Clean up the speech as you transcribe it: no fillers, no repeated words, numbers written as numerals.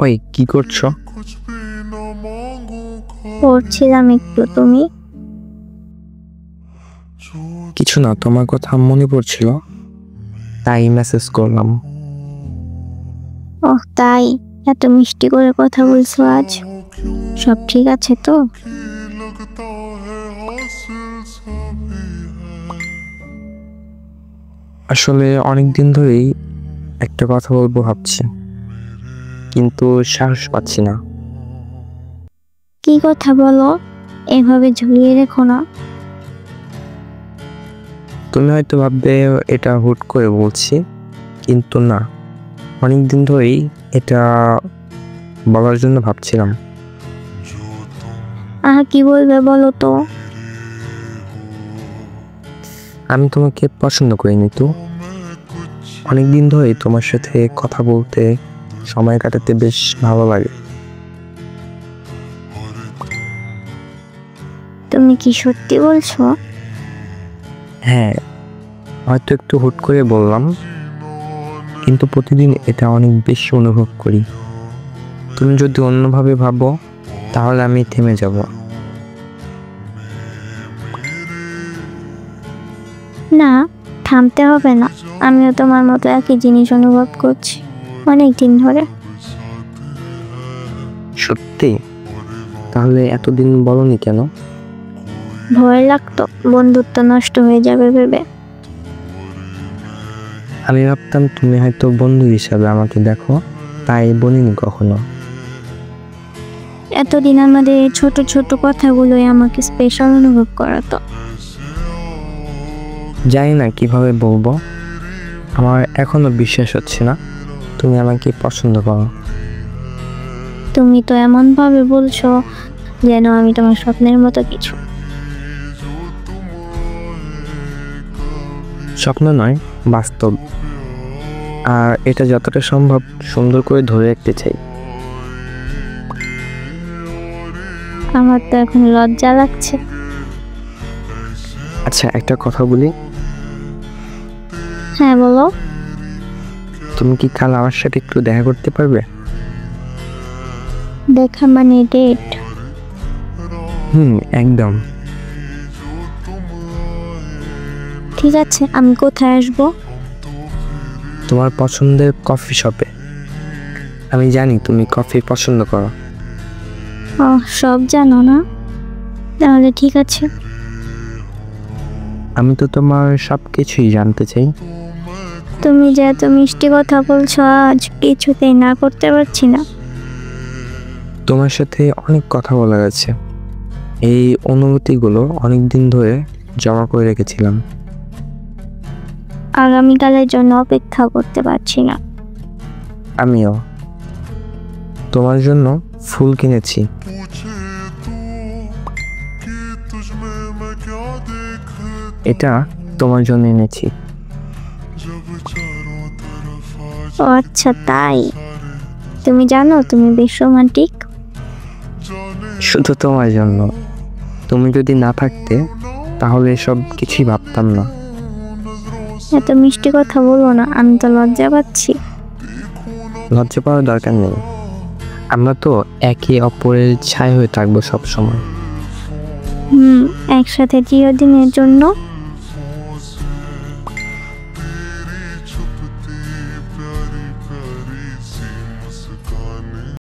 ওই কি করছো? পড়ছিলাম একটু। তুমি? কিছু না, তোমার কথা মনে পড়ছিল তাই মেসেজ করলাম। ওহ তাই? এত মিষ্টি করে কথা বলছো আজ। সব ঠিক আছে তো? আসলে অনেকদিন ধরেই একটা কথা বলবো ভাবছি, কিন্তু সাহস পাচ্ছি না। কি কথা বলো? এভাবে ঝুলিয়ে রেখো না। তুমি হয়তো ভাববে এটা হুট করে বলছি, কিন্তু না, অনেকদিন ধরেই এটা বলার জন্য ভাবছিলাম। কি বলবে বলো তো? আমি তোমাকে পছন্দ করিনি তো। অনেকদিন ধরেই তোমার সাথে কথা বলতে, সময় কাটাতে বেশ ভালো লাগে। তুমি কি সত্যি বলছো? হ্যাঁ, হয়তো একটু হুট করে বললাম, কিন্তু প্রতিদিন এটা অনেক বেশি অনুভব করি। তুমি যদি অন্যভাবে ভাবো তাহলে আমি থেমে যাব। না, থামতে হবে না। আমিও তোমার মতো একই জিনিস অনুভব করছি অনেক দিন ধরে। সত্যি? তাহলে এতদিন বলনি কেন? ভয় লাগতো বন্ধুত্ব নষ্ট হয়ে যাবে ভেবে। আমি ভাবতাম তুমি হয়তো বন্ধু হিসাবে আমাকে দেখো, তাই বলিনি কখনো। এতদিন আমাদের এই ছোট ছোট কথাগুলোই আমাকে স্পেশাল অনুভব করাতো। জানি না কিভাবে বলবো, আমার এখনো বিশ্বাস হচ্ছে না তুমি আমাকে পছন্দ করো। তুমি তো এমন ভাবে বলছো যেন আমি তোমার স্বপ্নের মতো কিছু। স্বপ্ন নয়, বাস্তব। আর এটা যতটা সম্ভব সুন্দর করে ধরে রাখতে চাই। আমার তো এখন লজ্জা লাগছে। আচ্ছা, একটা কথা বলি। হ্যাঁ বলো। তুমি কি কাল আমার সাথে একটু দেখা করতে পারবে? দেখা মানে ডেট? একদম। ঠিক আছে, আমি কোথায় আসবো? তোমার পছন্দের কফি শপে। আমি জানি তুমি কফি পছন্দ করো। সব জানো না? তাহলে ঠিক আছে। আমি তো তোমার সব কিছুই জানতে চাই। তুমি যে এত মিষ্টি কথা বলছো আজ, কিছুতেই না করতে পারছি না। তোমার সাথে অনেক কথা বলা গেছে, এই অনুভূতিগুলো অনেক দিন ধরে জমা করে রেখেছিলাম। আগামীকালের জন্য অপেক্ষা করতে পারছি না। আমিও তোমার জন্য ফুল কিনেছি। এটা তোমার জন্য এনেছি। ও আচ্ছা তাই? তুমি জানো তুমি বেশ রোমান্টিক। শুধু তোমার জন্য। তুমি যদি না থাকতে তাহলে সব কিছুই ভাবতাম না। এত মিষ্টি কথা বলো না, আমি তো লজ্জা পাচ্ছি। লজ্জা পাওয়ার দরকার নেই, আমরা তো একে অপরের ছায়া হয়ে থাকবো সব সময়। একসাথে চিরদিনের জন্য।